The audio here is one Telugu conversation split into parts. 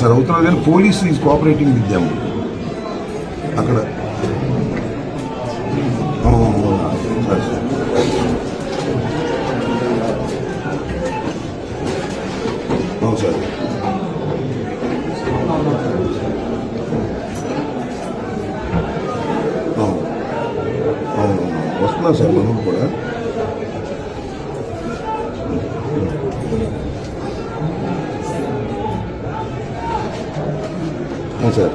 సార్ అవుతున్నారు కానీ police is cooperating with them అక్కడ. సార్ సార్ అవును సార్. అవును వస్తున్నా సార్ మనం కూడా. సార్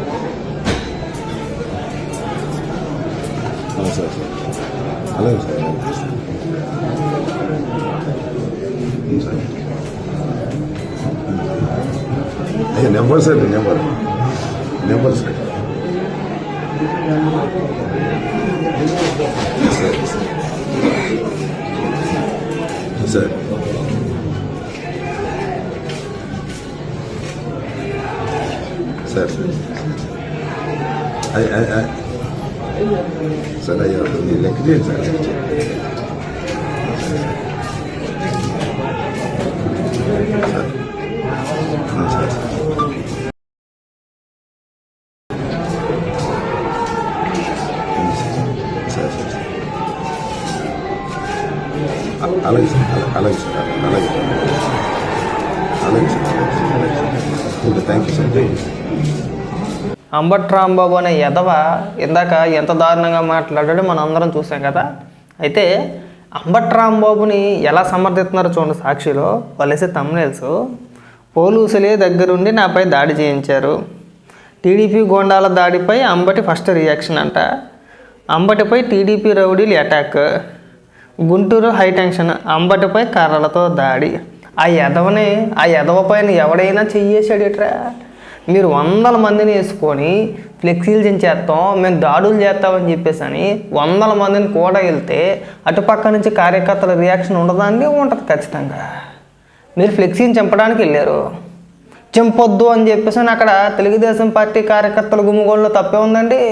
సార్ సార్ అలాగే సార్ సార్ అయ్యా number sir number sir sir sir sir అయ్యా లెక్క చేయండి సార్. సార్ అలాగే సార్ అలాగే సార్ అలాగే అలాగే sir okay thank you sir. Ambati Rambabu అనే ఎదవ ఇందాక ఎంత దారుణంగా మాట్లాడాడో మనం అందరం చూసాం కదా. అయితే అంబటి రాంబాబుని ఎలా సమర్థిస్తున్నారో చూడండి సాక్షిలో. వాళ్ళేసే తమ్మునేల్స్ పోలీసులే దగ్గరుండి నాపై దాడి చేయించారు. టీడీపీ గోండాల దాడిపై అంబటి ఫస్ట్ రియాక్షన్ అంట. అంబటిపై టీడీపీ రౌడీలు అటాక్. గుంటూరు హైటెన్షన్ అంబటిపై కర్రలతో దాడి. ఆ ఎదవ పైన ఎవడైనా చెయ్యేసాడేట్రా. మీరు 100 మందిని వేసుకొని ఫ్లెక్సీలు చించేస్తాం, మేము దాడులు చేస్తామని చెప్పేసి అని 100 మందిని కూడా వెళ్తే అటుపక్క నుంచి కార్యకర్తల రియాక్షన్ ఉండదండి? ఉంటుంది ఖచ్చితంగా. మీరు ఫ్లెక్సీని చంపడానికి వెళ్ళారు, చంపొద్దు అని చెప్పేసి అని అక్కడ తెలుగుదేశం పార్టీ కార్యకర్తల గుమ్ముగోళ్ళు తప్పే ఉందండి.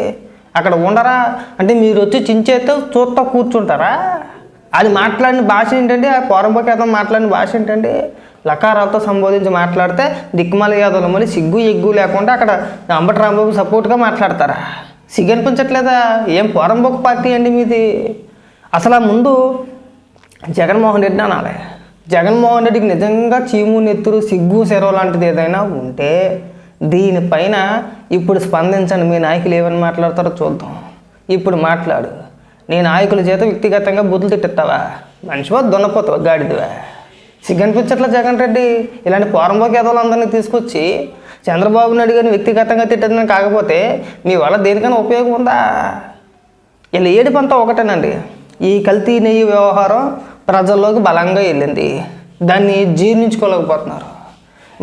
అక్కడ ఉండరా అంటే మీరు వచ్చి చించేస్తే చూస్తా కూర్చుంటారా? అది మాట్లాడిన భాష ఏంటండి? ఆ పోరంబోకేతం మాట్లాడిన భాష ఏంటండి? లకారాలతో సంబోధించి మాట్లాడితే దిక్కుమాల యాదవులు మళ్ళీ సిగ్గు ఎగ్గు లేకుండా అక్కడ అంబటి రాంబాబు సపోర్ట్గా మాట్లాడతారా? సిగ్గు అనిపించట్లేదా? ఏం పోరంబోకు పార్టీ అండి మీది? అసలు ముందు జగన్మోహన్ రెడ్డి అనాలి. జగన్మోహన్ రెడ్డికి నిజంగా చీము నెత్తురు సిగ్గు సెరవు లాంటిది ఏదైనా ఉంటే దీనిపైన ఇప్పుడు స్పందించండి. మీ నాయకులు ఏమని మాట్లాడతారో చూద్దాం. ఇప్పుడు మాట్లాడు. నీ నాయకుల చేత వ్యక్తిగతంగా బుద్ధులు తిట్టిస్తావా? మనిషివా దున్నపోతావా గాడిదివా? సిగ్గనిపించట్ల జగన్ రెడ్డి ఇలాంటి పోరంబోకి ఎదవలందరినీ తీసుకొచ్చి చంద్రబాబు నాయుడు గారిని వ్యక్తిగతంగా తిట్టడం కాకపోతే మీ వల్ల దేనికైనా ఉపయోగం ఉందా? ఇలా ఏడుపంతా ఒకటేనండి. ఈ కల్తీ నెయ్యి వ్యవహారం ప్రజల్లోకి బలంగా వెళ్ళింది. దాన్ని జీర్ణించుకోలేకపోతున్నారు.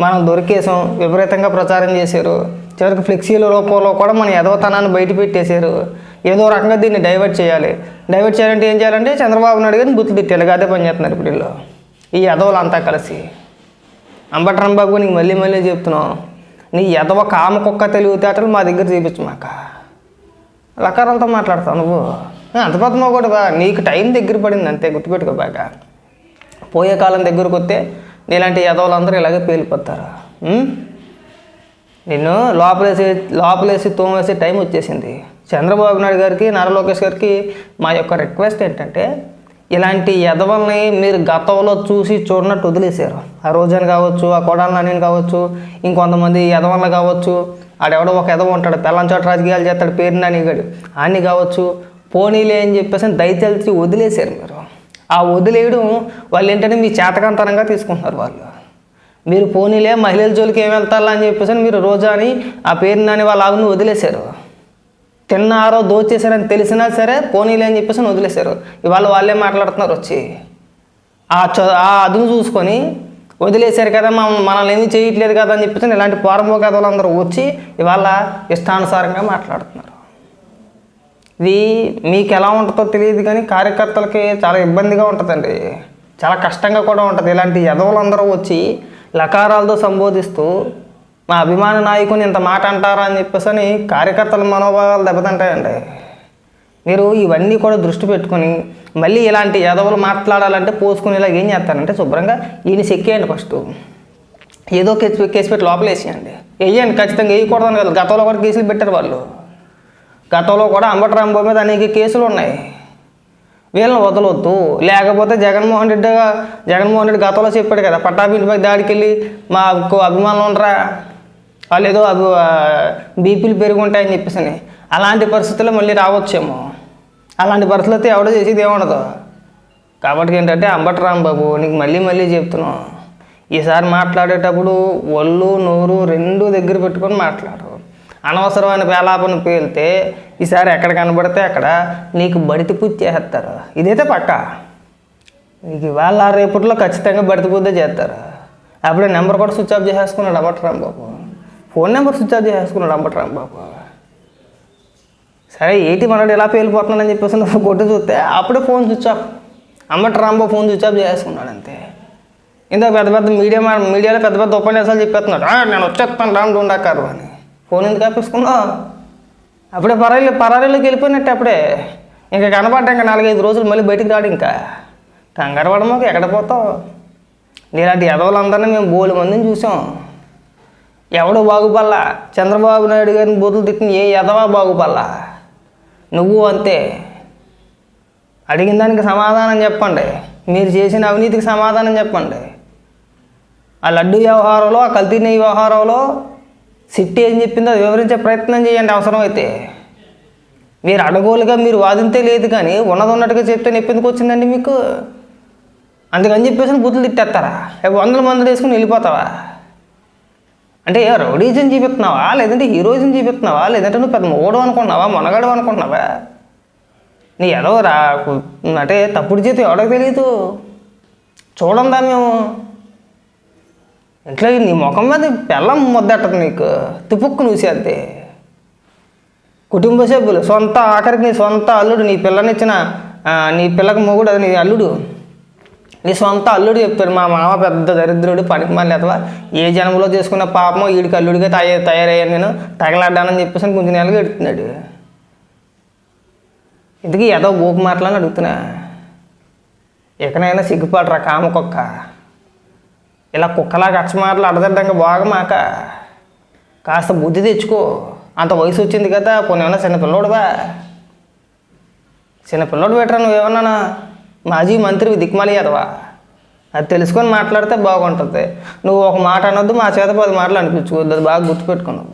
మనం దొరికేసాం, విపరీతంగా ప్రచారం చేశారు. చివరికి ఫ్లెక్సీల రూపంలో కూడా మన ఎదవతనాన్ని బయట పెట్టేశారు. ఏదో రకంగా దీన్ని డైవర్ట్ చేయాలంటే ఏం చేయాలంటే చంద్రబాబు నాయుడు గారిని బుద్ధి తిట్టాలి. అదే పని చేస్తున్నారు ఇప్పుడు వీళ్ళు, ఈ ఎదవలంతా కలిసి. అంబటి రాంబాబు నీకు మళ్ళీ చెప్తున్నావు, నీ ఎదవ కామ కుక్క తెలివితేటలు మా దగ్గర చూపించు. మాక లకారాలతో మాట్లాడతావు నువ్వు. అంత పెద్ద కూడా బా, నీకు టైం దగ్గర పడింది అంతే, గుర్తుపెట్టుకో బాగా. పోయే కాలం దగ్గరకు వస్తే నీలాంటి ఎదవలందరూ ఇలాగే పేలిపోతారు. నిన్ను లోపలేసి తోమేసే టైం వచ్చేసింది. చంద్రబాబు నాయుడు గారికి, నారా లోకేష్ గారికి మా యొక్క రిక్వెస్ట్ ఏంటంటే, ఇలాంటి ఎదవల్ని మీరు గతంలో చూసి చూడనట్టు వదిలేశారు. ఆ రోజాని కావచ్చు, ఆ కొడాలని నాని కావచ్చు, ఇంకొంతమంది ఎదవల్ని కావచ్చు. ఆడెవడో ఒక ఎదవ ఉంటాడు, పెళ్ళంచోట రాజకీయాలు చేస్తాడు, పేరు నానిగాడు, ఆన్ని కావచ్చు. పోనీలే అని చెప్పేసి దయచేసి వదిలేశారు మీరు. ఆ వదిలేయడం వాళ్ళు ఏంటంటే మీ చేతకంతనంగా తీసుకుంటున్నారు వాళ్ళు. మీరు పోనీలే మహిళల జోలికి ఏం వెళ్తారా అని చెప్పేసి మీరు రోజాని ఆ పేరు నాని వాళ్ళ ఆవిని వదిలేశారు. తిన్నారో దోచేశారని తెలిసినా సరే పోనీలే అని చెప్పేసి వదిలేశారు. ఇవాళ వాళ్ళే మాట్లాడుతున్నారు వచ్చి. ఆ అదును చూసుకొని వదిలేశారు కదా, మనల్ని ఏమీ చేయట్లేదు కదా అని చెప్పేసి ఇలాంటి పోరంబో కథలు అందరూ వచ్చి ఇవాళ ఇష్టానుసారంగా మాట్లాడుతున్నారు. ఇది మీకు ఎలా ఉంటుందో తెలియదు కానీ కార్యకర్తలకి చాలా ఇబ్బందిగా ఉంటుందండి, చాలా కష్టంగా కూడా ఉంటుంది. ఇలాంటి ఎదవలందరూ వచ్చి లకారాలతో సంబోధిస్తూ మా అభిమాన నాయకుని ఇంత మాట అంటారా అని చెప్పేసి అని కార్యకర్తల మనోభావాలు దెబ్బతింటాయండి. మీరు ఇవన్నీ కూడా దృష్టి పెట్టుకొని మళ్ళీ ఇలాంటి ఎదవలు మాట్లాడాలంటే పోసుకునేలాగా ఏం చేస్తారంటే శుభ్రంగా ఈయన చెక్కేయండి. ఫస్ట్ ఏదో కేసు పెట్టి లోపల వేసేయండి. వేయండి, ఖచ్చితంగా వేయకూడదని కదా. గతంలో కూడా కేసులు పెట్టారు వాళ్ళు. గతంలో కూడా అంబటి రాంబాబు మీద అనేక కేసులు ఉన్నాయి. వీళ్ళని వదలొద్దు. లేకపోతే జగన్మోహన్ రెడ్డి గతంలో చెప్పాడు కదా, పట్టాభిపై దాడికి వెళ్ళి మాకు అభిమానులు ఉండరా, వాళ్ళు ఏదో బీపీలు పెరుగుంటాయని చెప్పేసి. అలాంటి పరిస్థితుల్లో మళ్ళీ రావచ్చేమో. అలాంటి పరిస్థితులతో ఎవడో చేసేది ఏముండదు. కాబట్టి ఏంటంటే అంబటి రాంబాబు, నీకు మళ్ళీ చెప్తున్నాం, ఈసారి మాట్లాడేటప్పుడు ఒళ్ళు నోరు రెండు దగ్గర పెట్టుకొని మాట్లాడు. అనవసరమైన వేలాపన పేలితే ఈసారి ఎక్కడ కనబడితే అక్కడ నీకు బడితి పూజ చేస్తారు. ఇదైతే పక్క. నీకు ఇవాళ రేపట్లో ఖచ్చితంగా బడితి పూజ చేస్తారు. అప్పుడే నెంబర్ కూడా స్విచ్ ఆఫ్ చేసేసుకున్నాడు Ambati Rambabu. Phone number switch off చేసేసుకున్నాడు అంబటి రాంబాబు. సరే ఏంటి మనోడు ఇలా పేలిపోతున్నాడని చెప్పేసి నువ్వు కొట్టి చూస్తే అప్పుడే phone switch off. Ambati Rambabu phone switch off చేసేసుకున్నాడు అంతే. ఇంత పెద్ద మీడియాలో పెద్ద ఉపన్యాసాలు చెప్పేస్తున్నాడు, నేను వచ్చేస్తాను రామ్ డూండాకారు అని. ఫోన్ ఎందుకు ఆపేసుకున్నావు? అప్పుడే పరారీలోకి వెళ్ళిపోయినట్టు. అప్పుడే ఇంకా కనబడ్డా ఇంకా 4-5 రోజులు మళ్ళీ బయటికి రాడు. ఇంకా కంగారు పడమాకు, ఎక్కడ పోతావు? నీలాంటి ఎదవలందరినీ మేము బోలు మందిని చూసాం. ఎవడో బాగుపల్లా. చంద్రబాబు నాయుడు గారిని బూతులు తిట్టిన ఏ ఎదవా బాగుపల్లా. నువ్వు అంతే. అడిగిన దానికి సమాధానం చెప్పండి. మీరు చేసిన అవినీతికి సమాధానం చెప్పండి. ఆ లడ్డు వ్యవహారంలో, ఆ కల్తీ నెయ్యి వ్యవహారంలో సిట్టి ఏం చెప్పిందో అది వివరించే ప్రయత్నం చేయండి అవసరమైతే. మీరు అడగోలుగా మీరు వాదింతే లేదు, కానీ ఉన్నట్టుగా చెప్తే నొప్పెందుకు వచ్చిందండి మీకు? అందుకని చెప్పేసి బూతులు తిట్టేస్తారా? 100 మంది వేసుకుని వెళ్ళిపోతావా? అంటే రౌడీజం చూపిస్తున్నావా, లేదంటే హీరోయిజం చూపిస్తున్నావా, లేదంటే నువ్వు పెద్ద మోడు అనుకున్నావా, మొనగాడు అనుకున్నావా? నీ ఏదో అంటే తప్పుడు చేతి ఎవడకు తెలియదు. చూడందా మేము ఇంట్లో నీ ముఖం మీద పెళ్ళం ముద్దట్టదు నీకు, తుపుక్కు నూసేద్ది. కుటుంబ సభ్యులు, ఆఖరికి నీ సొంత అల్లుడు, నీ పిల్లనిచ్చిన నీ పిల్లకి మొగుడు, అది నీ అల్లుడు, నీ సొంత అల్లుడు చెప్తాడు, మా మామ పెద్ద దరిద్రుడు, పనికి మళ్ళీ అథవా ఏ జన్మలో చేసుకున్న పాపమో వీడికి అల్లుడిగా తయారయ్యాను నేను, తగలాడ్డానని చెప్పేసి కొంచెం నెలగా ఎడుతున్నాడు. ఇందుకు ఏదో ఊపు మాటలని అడుగుతున్నా. ఎక్కడైనా సిగ్గుపడరా కామకొక్క. ఇలా కుక్కలాగా అచ్చమాటలు అడదడ్డంగా బాగమాక. కాస్త బుద్ధి తెచ్చుకో. అంత వయసు వచ్చింది కదా, పోనీ ఏమన్నా చిన్నపిల్లోడువా? చిన్నపిల్లోడు పెట్టరా నువ్వేమన్నా? మాజీ మంత్రి దిక్మాలి అదవా? అది తెలుసుకొని మాట్లాడితే బాగుంటుంది. నువ్వు ఒక మాట అనొద్దు, మా చేత 10 మాటలు అనిపించుకోవద్దు. అది బాగా గుర్తుపెట్టుకున్నావు.